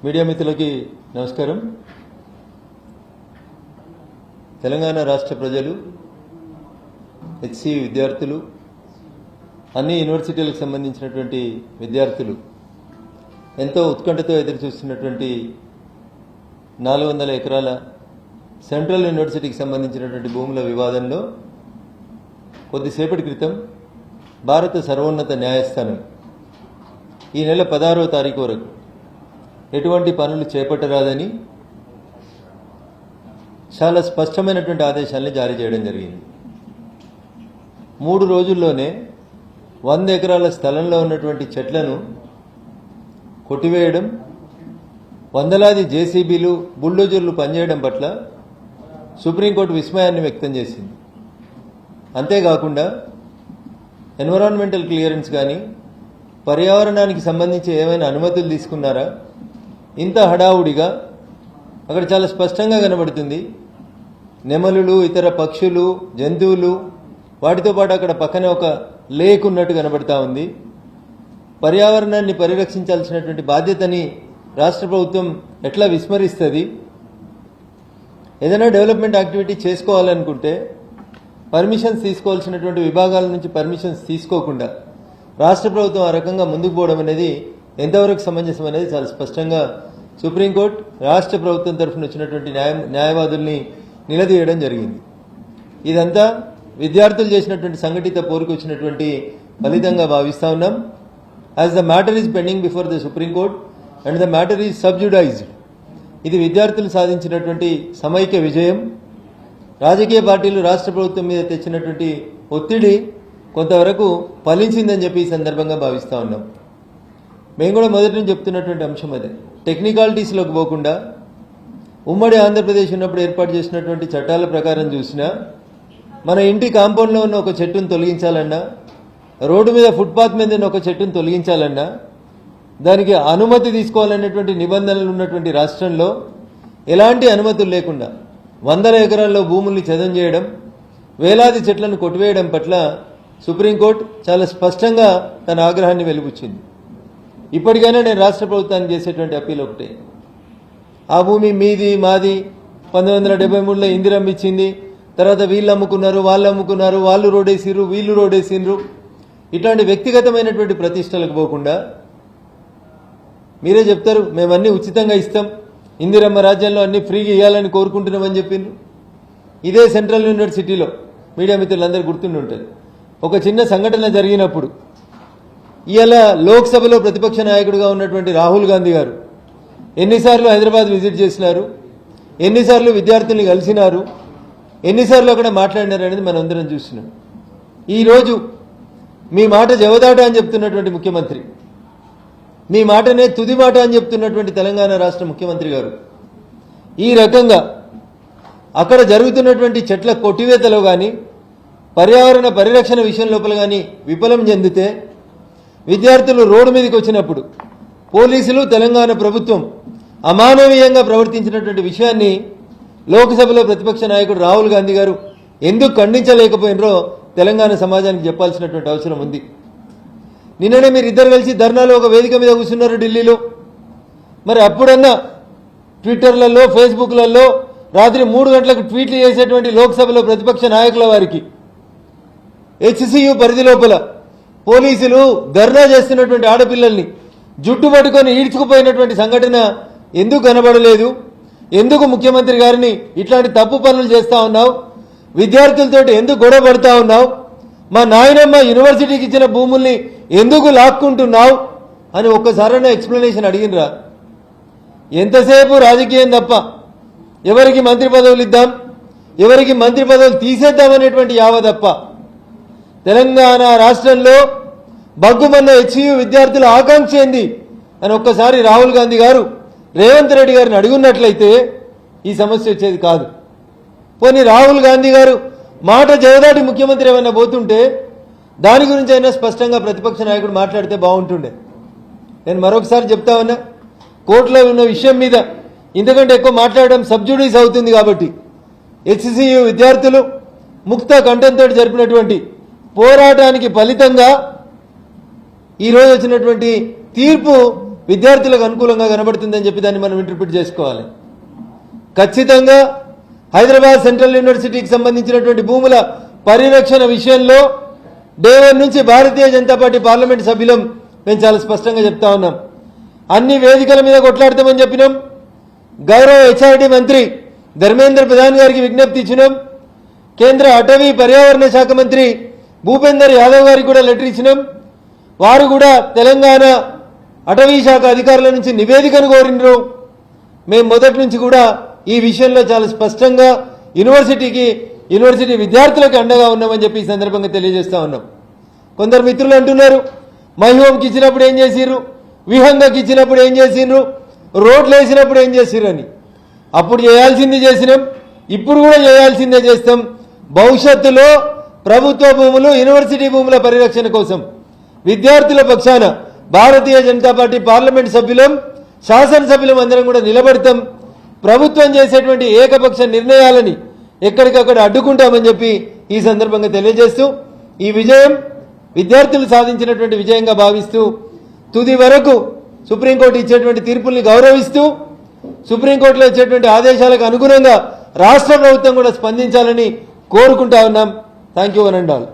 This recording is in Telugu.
మీడియా మిత్రులకి నమస్కారం. తెలంగాణ రాష్ట్ర ప్రజలు, హెచ్సి విద్యార్థులు, అన్ని యూనివర్సిటీలకు సంబంధించినటువంటి విద్యార్థులు ఎంతో ఉత్కంఠతో ఎదురుచూస్తున్నటువంటి 400 ఎకరాల సెంట్రల్ యూనివర్సిటీకి సంబంధించినటువంటి భూముల వివాదంలో కొద్దిసేపటి క్రితం భారత సర్వోన్నత న్యాయస్థానం ఈ నెల 16వ తారీఖు వరకు ఎటువంటి పనులు చేపట్టరాదని చాలా స్పష్టమైనటువంటి ఆదేశాలను జారీ చేయడం జరిగింది. 3 రోజుల్లోనే 100 ఎకరాల స్థలంలో ఉన్నటువంటి చెట్లను కొట్టివేయడం, వందలాది జేసీబీలు, బుల్డోజర్లు పనిచేయడం పట్ల సుప్రీంకోర్టు విస్మయాన్ని వ్యక్తం చేసింది. అంతేకాకుండా ఎన్విరాన్మెంటల్ క్లియరెన్స్ కానీ, పర్యావరణానికి సంబంధించి ఏమైనా అనుమతులు తీసుకున్నారా, ఇంత హడావుడిగా అక్కడ చాలా స్పష్టంగా కనబడుతుంది. నెమలులు, ఇతర పక్షులు, జంతువులు, వాటితో పాటు అక్కడ పక్కనే ఒక లేక్ ఉన్నట్టు కనబడతా ఉంది. పర్యావరణాన్ని పరిరక్షించాల్సినటువంటి బాధ్యతని రాష్ట్ర ప్రభుత్వం ఎట్లా విస్మరిస్తుంది? ఏదైనా డెవలప్మెంట్ యాక్టివిటీ చేసుకోవాలనుకుంటే పర్మిషన్స్ తీసుకోవాల్సినటువంటి విభాగాల నుంచి పర్మిషన్స్ తీసుకోకుండా రాష్ట్ర ప్రభుత్వం ఆ రకంగా ముందుకు పోవడం అనేది ఎంతవరకు సమంజసం అనేది చాలా స్పష్టంగా సుప్రీంకోర్టు రాష్ట్ర ప్రభుత్వం తరఫున వచ్చినటువంటి న్యాయవాదుల్ని నిలదీయడం జరిగింది. ఇదంతా విద్యార్థులు చేసినటువంటి సంఘటిత పోరుకు వచ్చినటువంటి ఫలితంగా భావిస్తా ఉన్నాం. As the matter is pending before the supreme court and the matter is sub judiced. ఇది విద్యార్థులు సాధించినటువంటి సమైక్య విజయం. రాజకీయ పార్టీలు రాష్ట్ర ప్రభుత్వం మీద తెచ్చినటువంటి ఒత్తిడి కొంతవరకు ఫలించిందని చెప్పి ఈ సందర్భంగా భావిస్తా ఉన్నాం. మేము కూడా మొదటి నుంచి చెప్తున్నటువంటి అంశం అదే. టెక్నికాలిటీస్లోకి పోకుండా ఉమ్మడి ఆంధ్రప్రదేశ్ ఉన్నప్పుడు ఏర్పాటు చేసినటువంటి చట్టాల ప్రకారం చూసినా, మన ఇంటి కాంపౌండ్లో ఉన్న ఒక చెట్టును తొలగించాలన్నా, రోడ్డు మీద ఫుట్పాత్ మీద ఉన్న ఒక చెట్టును తొలగించాలన్నా దానికి అనుమతి తీసుకోవాలనేటువంటి నిబంధనలు ఉన్నటువంటి రాష్ట్రంలో ఎలాంటి అనుమతులు లేకుండా 100 ఎకరాల్లో భూముల్ని చదం చేయడం, వేలాది చెట్లను కొట్టివేయడం పట్ల సుప్రీంకోర్టు చాలా స్పష్టంగా తన ఆగ్రహాన్ని వెలిబుచ్చింది. ఇప్పటికైనా నేను రాష్ట్ర ప్రభుత్వానికి చేసేటువంటి అప్పీల్ ఒకటే. ఆ భూమి మీది, మాది, 1973లో ఇందిరమ్మ ఇచ్చింది, తర్వాత వీళ్ళు అమ్ముకున్నారు, వాళ్ళు అమ్ముకున్నారు, వాళ్ళు రోడేసిర్రు, వీళ్ళు రోడేసిర్రు, ఇట్లాంటి వ్యక్తిగతమైనటువంటి ప్రతిష్టలకు పోకుండా మీరే చెప్తారు మేమన్నీ ఉచితంగా ఇస్తాం, ఇందిరమ్మ రాజ్యంలో అన్ని ఫ్రీగా ఇవ్వాలని కోరుకుంటున్నామని చెప్పిండ్రు. ఇదే సెంట్రల్ యూనివర్సిటీలో మీడియా మిత్రులందరూ గుర్తుండి ఉంటుంది. ఒక చిన్న సంఘటన జరిగినప్పుడు ఇవాళ లోక్సభలో ప్రతిపక్ష నాయకుడిగా ఉన్నటువంటి రాహుల్ గాంధీ గారు ఎన్నిసార్లు హైదరాబాద్ విజిట్ చేసినారు, ఎన్నిసార్లు విద్యార్థుల్ని కలిసినారు, ఎన్నిసార్లు అక్కడ మాట్లాడినారు అనేది మనం అందరం చూస్తున్నాం. ఈరోజు మీ మాట జవదాట అని చెప్తున్నటువంటి ముఖ్యమంత్రి, మీ మాటనే తుది మాట అని చెప్తున్నటువంటి తెలంగాణ రాష్ట్ర ముఖ్యమంత్రి గారు ఈ రకంగా అక్కడ జరుగుతున్నటువంటి చెట్ల కొట్టివేతలో కానీ, పర్యావరణ పరిరక్షణ విషయం లోపల కానీ విఫలం చెందితే, విద్యార్థులు రోడ్డు మీదకి వచ్చినప్పుడు పోలీసులు, తెలంగాణ ప్రభుత్వం అమానవీయంగా ప్రవర్తించినటువంటి విషయాన్ని లోక్సభలో ప్రతిపక్ష నాయకుడు రాహుల్ గాంధీ గారు ఎందుకు ఖండించలేకపోయినరో తెలంగాణ సమాజానికి చెప్పాల్సినటువంటి అవసరం ఉంది. నిన్ననే మీరు ఇద్దరు కలిసి ధర్నాలో ఒక వేదిక మీద కూర్చున్నారు ఢిల్లీలో. మరి అప్పుడన్నా ట్విట్టర్లలో, ఫేస్బుక్లలో రాత్రి 3 గంటలకు ట్వీట్లు చేసేటువంటి లోక్సభలో ప్రతిపక్ష నాయకుల వారికి హెచ్సియు పరిధి లోపల పోలీసులు ధర్నా చేస్తున్నటువంటి ఆడపిల్లల్ని జుట్టు పట్టుకొని ఈడ్చుకుపోయినటువంటి సంఘటన ఎందుకు కనబడలేదు? ఎందుకు ముఖ్యమంత్రి గారిని ఇట్లాంటి తప్పు పనులు చేస్తా ఉన్నావు? విద్యార్థులతో ఎందుకు గొడవ పడుతూ ఉన్నావు? మా నాయనమ్మ యూనివర్సిటీకి ఇచ్చిన భూముల్ని ఎందుకు లాక్కుంటున్నావు అని ఒక్కసారైనా ఎక్స్ప్లెనేషన్ అడిగినరా? ఎంతసేపు రాజకీయం తప్ప, ఎవరికి మంత్రి పదవులు ఇద్దాం, ఎవరికి మంత్రి పదవులు తీసేద్దామనేటువంటి యావ తప్ప తెలంగాణ రాష్ట్రంలో బగ్గుమన్న హెచ్సియు విద్యార్థుల ఆకాంక్ష ఏంది అని ఒక్కసారి రాహుల్ గాంధీ గారు రేవంత్ రెడ్డి గారిని అడుగున్నట్లయితే ఈ సమస్య వచ్చేది కాదు. పోనీ రాహుల్ గాంధీ గారు మాట జవదాటి ముఖ్యమంత్రి ఏమైనా పోతుంటే దాని గురించి అయినా స్పష్టంగా ప్రతిపక్ష నాయకుడు మాట్లాడితే బాగుంటుండే. నేను మరొకసారి చెప్తా ఉన్నా, కోర్టులో ఉన్న విషయం మీద ఇంతకంటే ఎక్కువ మాట్లాడడం సబ్జుడీస్ అవుతుంది. కాబట్టి హెచ్సియు విద్యార్థులు ముక్త కంఠంతో జరిపినటువంటి పోరాటానికి ఫలితంగా ఈరోజు వచ్చినటువంటి తీర్పు విద్యార్థులకు అనుకూలంగా కనబడుతుందని చెప్పి దాన్ని మనం ఇంటర్ప్రిట్ చేసుకోవాలి. ఖచ్చితంగా హైదరాబాద్ సెంట్రల్ యూనివర్సిటీకి సంబంధించినటువంటి భూముల పరిరక్షణ విషయంలో డే 1 నుంచి భారతీయ జనతా పార్టీ పార్లమెంట్ సభ్యులం మేము చాలా స్పష్టంగా చెప్తా ఉన్నాం. అన్ని వేదికల మీద కొట్లాడతామని చెప్పినాం. గౌరవ హెచ్ఆర్డీ మంత్రి ధర్మేంద్ర ప్రధాన్ గారికి విజ్ఞప్తి ఇచ్చినాం. కేంద్ర అటవీ పర్యావరణ శాఖ మంత్రి భూపేందర్ యాదవ్ గారికి కూడా లెటర్ ఇచ్చినాం. వారు కూడా తెలంగాణ అటవీ శాఖ అధికారుల నుంచి నివేదికను కోరినారు. మేము మొదటి నుంచి కూడా ఈ విషయంలో చాలా స్పష్టంగా యూనివర్సిటీ విద్యార్థులకు అండగా ఉన్నామని చెప్పి ఈ సందర్భంగా తెలియజేస్తా ఉన్నాం. కొందరు మిత్రులు అంటున్నారు, మైహోంకి ఇచ్చినప్పుడు ఏం చేసిర్రు, విహంగకి ఇచ్చినప్పుడు ఏం చేసిండ్రు, రోడ్లు వేసినప్పుడు ఏం చేసిర్రు అని. అప్పుడు చేయాల్సింది చేసినాం, ఇప్పుడు కూడా చేయాల్సిందే చేస్తాం. భవిష్యత్తులో ప్రభుత్వ భూములు యూనివర్సిటీ భూముల పరిరక్షణ కోసం విద్యార్థుల పక్షాన భారతీయ జనతా పార్టీ పార్లమెంట్ సభ్యులం, శాసనసభ్యులం అందరం కూడా నిలబడతాం. ప్రభుత్వం చేసేటువంటి ఏకపక్ష నిర్ణయాలని ఎక్కడికక్కడ అడ్డుకుంటామని చెప్పి ఈ సందర్భంగా తెలియజేస్తూ ఈ విజయం విద్యార్థులు సాధించినటువంటి విజయంగా భావిస్తూ తుది వరకు సుప్రీంకోర్టు ఇచ్చేటువంటి తీర్పుల్ని గౌరవిస్తూ సుప్రీంకోర్టులో ఇచ్చేటువంటి ఆదేశాలకు అనుగుణంగా రాష్ట్ర ప్రభుత్వం కూడా స్పందించాలని కోరుకుంటా ఉన్నాం. Thank you one and all.